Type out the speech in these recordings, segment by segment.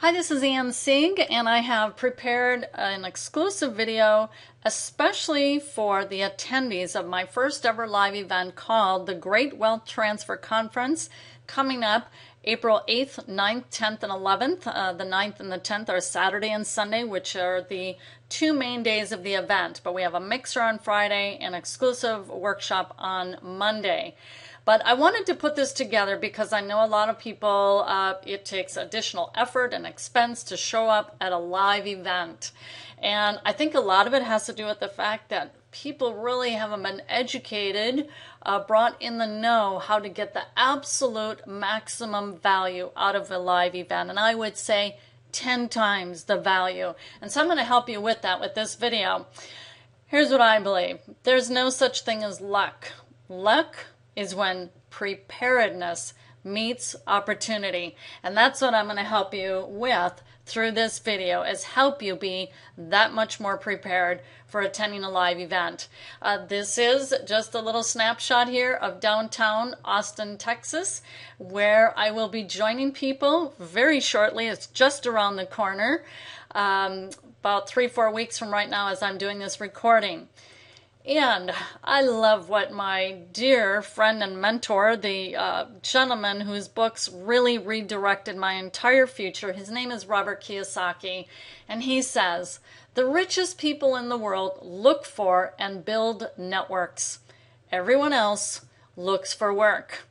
Hi, this is Sieg, and I have prepared an exclusive video especially for the attendees of my first ever live event called the Great Wealth Transfer Conference, coming up April 8th, 9th, 10th, and 11th. The 9th and the 10th are Saturday and Sunday, which are the two main days of the event, but we have a mixer on Friday and exclusive workshop on Monday. But I wanted to put this together because I know a lot of people, it takes additional effort and expense to show up at a live event. And I think a lot of it has to do with the fact that people really haven't been educated, brought in the know how to get the absolute maximum value out of a live event. And I would say 10 times the value. And so I'm going to help you with that with this video. Here's what I believe. There's no such thing as luck. Luck is when preparedness meets opportunity. And that's what I'm going to help you with through this video, is help you be that much more prepared for attending a live event. This is just a little snapshot here of downtown Austin, Texas, where I will be joining people very shortly. It's just around the corner, about 3-4 weeks from right now as I'm doing this recording. And I love what my dear friend and mentor, the gentleman whose books really redirected my entire future, his name is Robert Kiyosaki, and he says, the richest people in the world look for and build networks. Everyone else looks for work.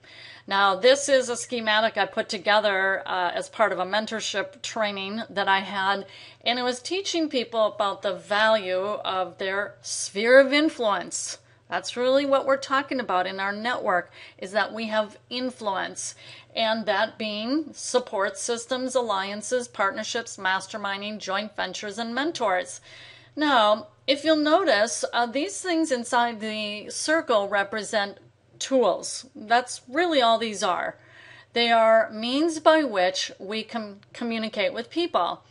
Now, this is a schematic I put together as part of a mentorship training that I had, and it was teaching people about the value of their sphere of influence. That's really what we're talking about in our network, is that we have influence, and that being support systems, alliances, partnerships, masterminding, joint ventures, and mentors. Now, if you'll notice, these things inside the circle represent tools. That's really all these are. They are means by which we can communicate with people.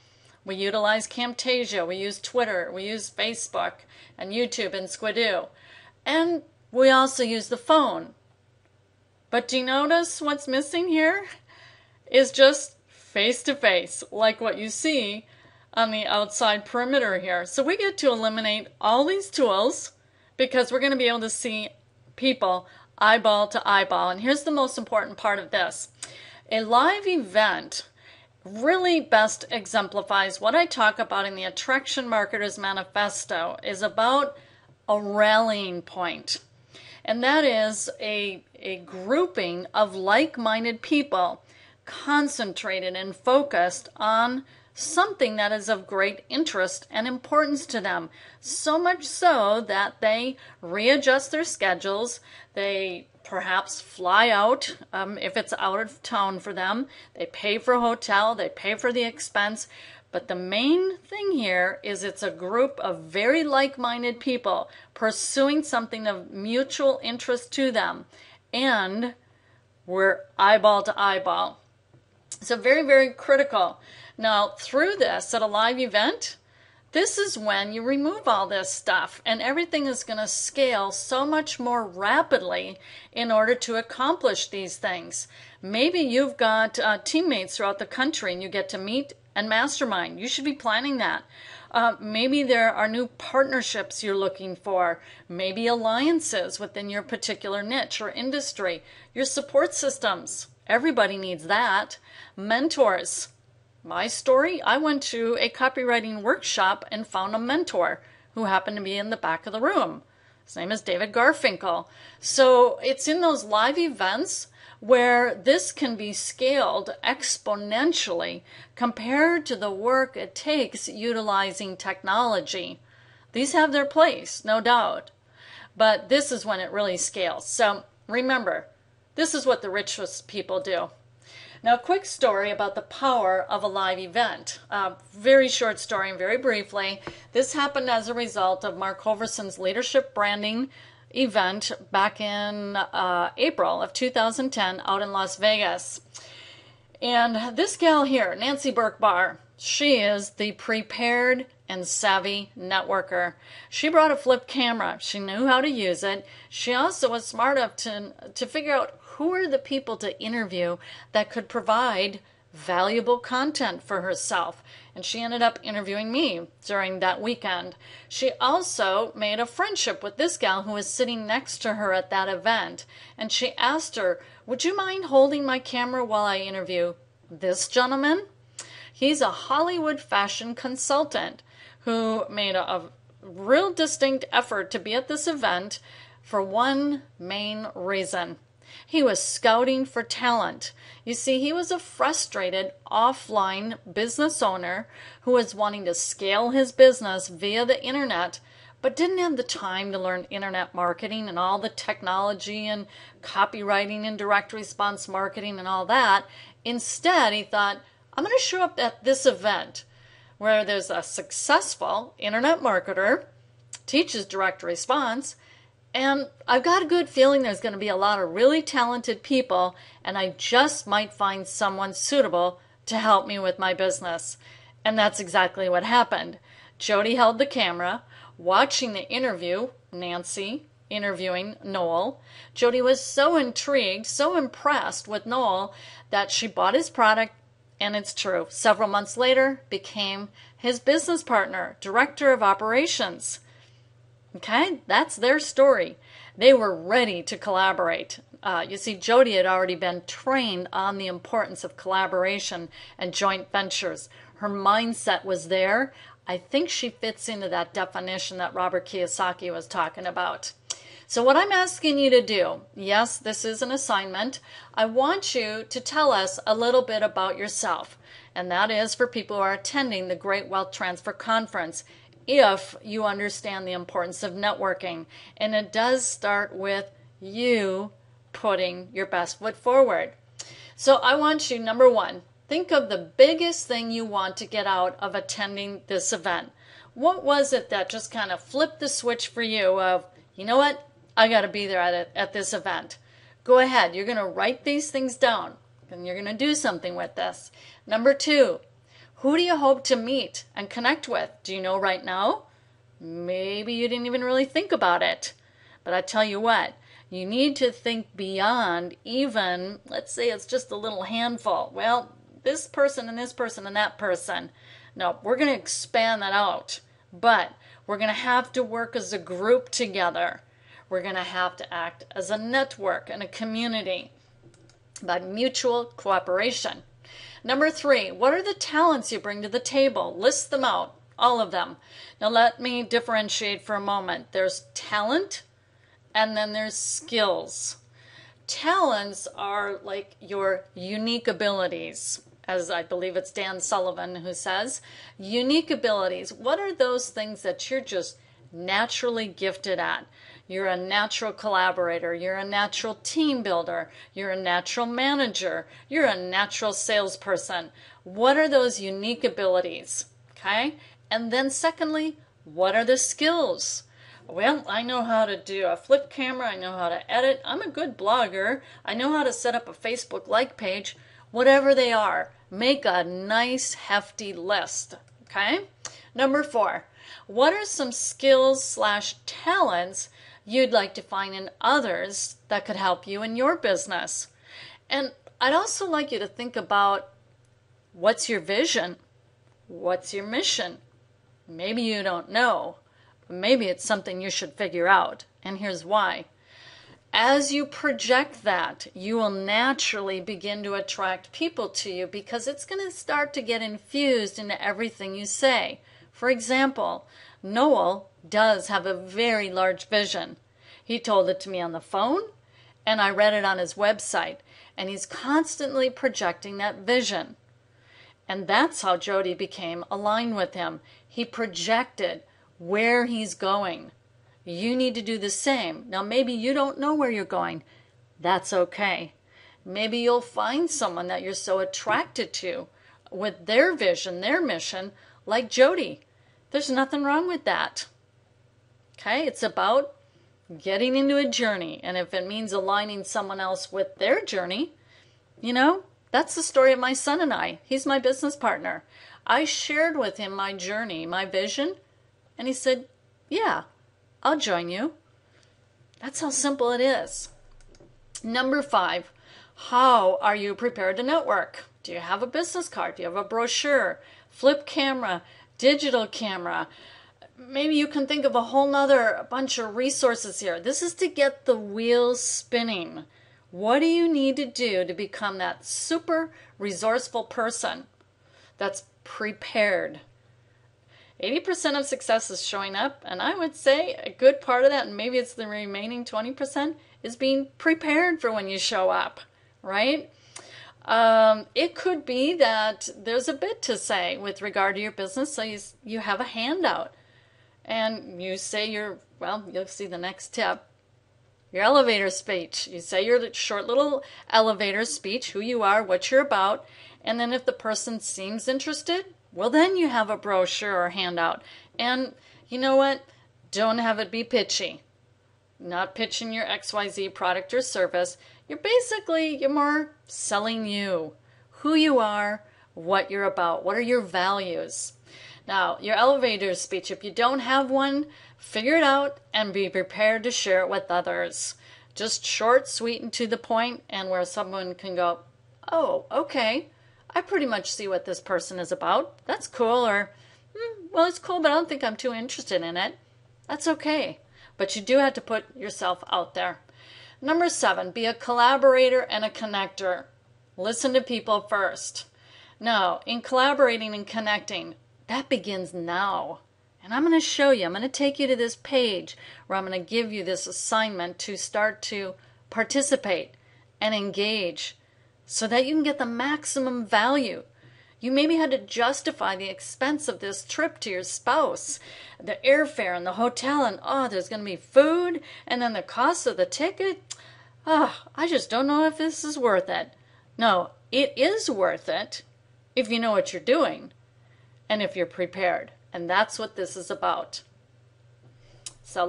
We utilize Camtasia, we use Twitter, we use Facebook and YouTube and Squidoo. And we also use the phone. But do you notice what's missing here? Is just face-to-face, like what you see on the outside perimeter here. So we get to eliminate all these tools because we're going to be able to see people eyeball to eyeball. And here's the most important part of this. A live event really best exemplifies what I talk about in the Attraction Marketer's Manifesto, is about a rallying point. And that is a grouping of like-minded people concentrated and focused on something that is of great interest and importance to them. So much so that they readjust their schedules, they perhaps fly out if it's out of town for them, they pay for a hotel, they pay for the expense. But the main thing here is it's a group of very like-minded people pursuing something of mutual interest to them. And we're eyeball to eyeball. So very, very critical. Now, through this at a live event, this is when you remove all this stuff and everything is going to scale so much more rapidly in order to accomplish these things. Maybe you've got teammates throughout the country and you get to meet and mastermind. You should be planning that. Maybe there are new partnerships you're looking for, maybe alliances within your particular niche or industry, your support systems. Everybody needs that. Mentors. My story, I went to a copywriting workshop and found a mentor who happened to be in the back of the room. His name is David Garfinkel. So it's in those live events where this can be scaled exponentially compared to the work it takes utilizing technology. These have their place, no doubt, but this is when it really scales. So remember, this is what the richest people do. Now, a quick story about the power of a live event. Very short story and very briefly. This happened as a result of Mark Hoverson's leadership branding event back in April of 2010 out in Las Vegas. And this gal here, Nancy Burke-Barr, she is the prepared and savvy networker. She brought a flip camera. She knew how to use it. She also was smart enough to figure out who are the people to interview that could provide valuable content for herself. And she ended up interviewing me during that weekend. She also made a friendship with this gal who was sitting next to her at that event. And she asked her, would you mind holding my camera while I interview this gentleman? He's a Hollywood fashion consultant who made a real distinct effort to be at this event for one main reason. He was scouting for talent. You see, he was a frustrated offline business owner who was wanting to scale his business via the internet, but didn't have the time to learn internet marketing and all the technology and copywriting and direct response marketing and all that. Instead, he thought, I'm going to show up at this event where there's a successful internet marketer, teaches direct response, and I've got a good feeling there's going to be a lot of really talented people, and I just might find someone suitable to help me with my business. And that's exactly what happened. Jody held the camera, watching the interview, Nancy interviewing Noel. Jody was so intrigued, so impressed with Noel that she bought his product, and it's true. Several months later, became his business partner, director of operations. Okay, that's their story. They were ready to collaborate. You see, Jody had already been trained on the importance of collaboration and joint ventures. Her mindset was there. I think she fits into that definition that Robert Kiyosaki was talking about. So what I'm asking you to do, yes, this is an assignment. I want you to tell us a little bit about yourself. And that is for people who are attending the Great Wealth Transfer Conference, if you understand the importance of networking. And it does start with you putting your best foot forward. So I want you, number one, think of the biggest thing you want to get out of attending this event. What was it that just kind of flipped the switch for you of, you know what, I got to be there at this event? Go ahead. You're going to write these things down, and you're going to do something with this. Number two, who do you hope to meet and connect with? Do you know right now? Maybe you didn't even really think about it. But I tell you what, you need to think beyond even, let's say it's just a little handful. Well, this person and this person and that person. No, we're going to expand that out. But we're going to have to work as a group together. We're going to have to act as a network and a community by mutual cooperation. Number three, what are the talents you bring to the table? List them out, all of them. Now let me differentiate for a moment. There's talent and then there's skills. Talents are like your unique abilities, as I believe it's Dan Sullivan who says. Unique abilities, what are those things that you're just naturally gifted at? You're a natural collaborator. You're a natural team builder. You're a natural manager. You're a natural salesperson. What are those unique abilities? Okay? And then secondly, what are the skills? Well, I know how to do a flip camera. I know how to edit. I'm a good blogger. I know how to set up a Facebook like page. Whatever they are, make a nice hefty list. Okay? Number four, what are some skills/talents you'd like to find in others that could help you in your business? And I'd also like you to think about, what's your vision? What's your mission? Maybe you don't know. Maybe it's something you should figure out. And here's why. As you project that, you will naturally begin to attract people to you because it's going to start to get infused into everything you say. For example, Noel does have a very large vision. He told it to me on the phone, and I read it on his website, and he's constantly projecting that vision. And that's how Jody became aligned with him. He projected where he's going. You need to do the same. Now, maybe you don't know where you're going. That's okay. Maybe you'll find someone that you're so attracted to with their vision, their mission, like Jody. There's nothing wrong with that. Okay? It's about getting into a journey. And if it means aligning someone else with their journey, you know, that's the story of my son and I. He's my business partner. I shared with him my journey, my vision, and he said, yeah, I'll join you. That's how simple it is. Number 5, how are you prepared to network? Do you have a business card? Do you have a brochure, flip camera, digital camera? Maybe you can think of a whole nother bunch of resources here. This is to get the wheels spinning. What do you need to do to become that super resourceful person that's prepared? 80% of success is showing up, and I would say a good part of that, and maybe it's the remaining 20%, is being prepared for when you show up, right? It could be that there's a bit to say with regard to your business, so you have a handout, and you say you'll see the next tip, your elevator speech. You say your short little elevator speech, who you are, what you're about, and then if the person seems interested, well, then you have a brochure or handout. And you know what? Don't have it be pitchy. Not pitching your XYZ product or service. You're more selling you, who you are, what you're about, what are your values. Now, your elevator speech, if you don't have one, figure it out and be prepared to share it with others. Just short, sweet, and to the point, and where someone can go, oh, okay, I pretty much see what this person is about. That's cool, or, well, it's cool, but I don't think I'm too interested in it. That's okay. But you do have to put yourself out there. Number 7, be a collaborator and a connector. Listen to people first. Now, in collaborating and connecting, that begins now. And I'm going to show you, I'm going to take you to this page where I'm going to give you this assignment to start to participate and engage so that you can get the maximum value. You maybe had to justify the expense of this trip to your spouse, the airfare and the hotel, and there's going to be food, and then the cost of the ticket. I just don't know if this is worth it. No, it is worth it if you know what you're doing and if you're prepared. And that's what this is about. So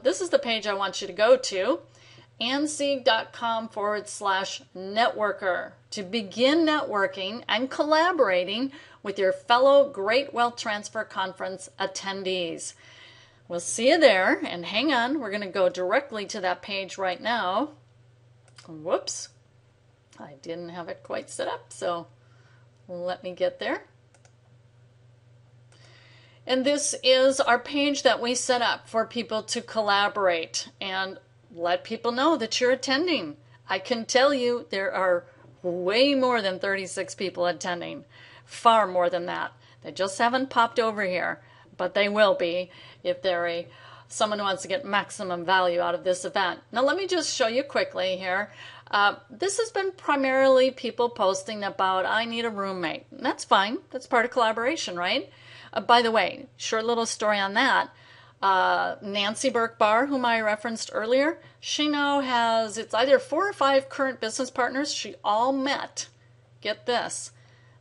this is the page I want you to go to, Sieg.com/networker, to begin networking and collaborating with your fellow Great Wealth Transfer Conference attendees. We'll see you there, and hang on, we're going to go directly to that page right now. Whoops, I didn't have it quite set up, so let me get there. And this is our page that we set up for people to collaborate and let people know that you're attending. I can tell you there are way more than 36 people attending. Far more than that. They just haven't popped over here, but they will be if they're someone who wants to get maximum value out of this event. Now let me just show you quickly here. This has been primarily people posting about, I need a roommate. And that's fine. That's part of collaboration, right? By the way, short little story on that. Nancy Burke-Barr, whom I referenced earlier, she now has, it's either 4 or 5 current business partners. She all met, get this,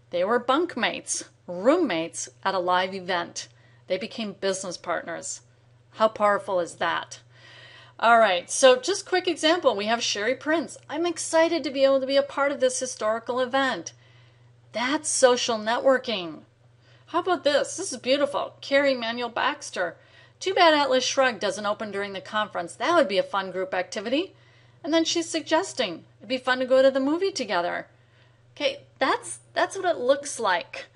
they were bunkmates, roommates at a live event. They became business partners. How powerful is that? All right, so just quick example. We have Sherry Prince. I'm excited to be able to be a part of this historical event. That's social networking. How about this? This is beautiful. Carrie Manuel Baxter. Too bad Atlas Shrugged doesn't open during the conference. That would be a fun group activity. And then she's suggesting it'd be fun to go to the movie together. Okay, that's what it looks like.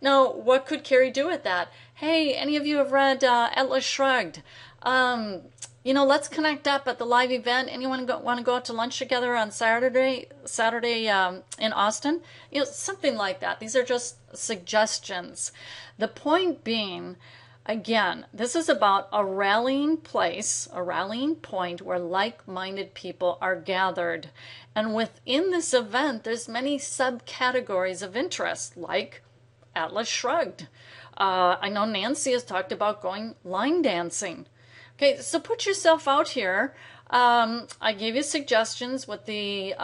Now, what could Carrie do with that? Hey, any of you have read Atlas Shrugged? Let's connect up at the live event. Anyone want to go out to lunch together on Saturday in Austin? Something like that. These are just suggestions. The point being, again, this is about a rallying place, a rallying point where like-minded people are gathered. And within this event, there's many subcategories of interest, like Atlas Shrugged. I know Nancy has talked about going line dancing. Okay, so put yourself out here. I gave you suggestions with the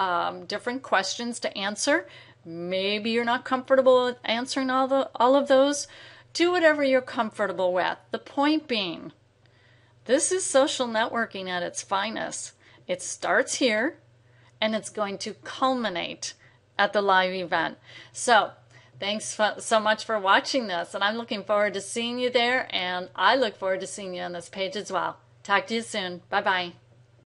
different questions to answer. Maybe you're not comfortable with answering all of those. Do whatever you're comfortable with. The point being, this is social networking at its finest. It starts here, and it's going to culminate at the live event. So, thanks so much for watching this, and I'm looking forward to seeing you there, and I look forward to seeing you on this page as well. Talk to you soon. Bye-bye.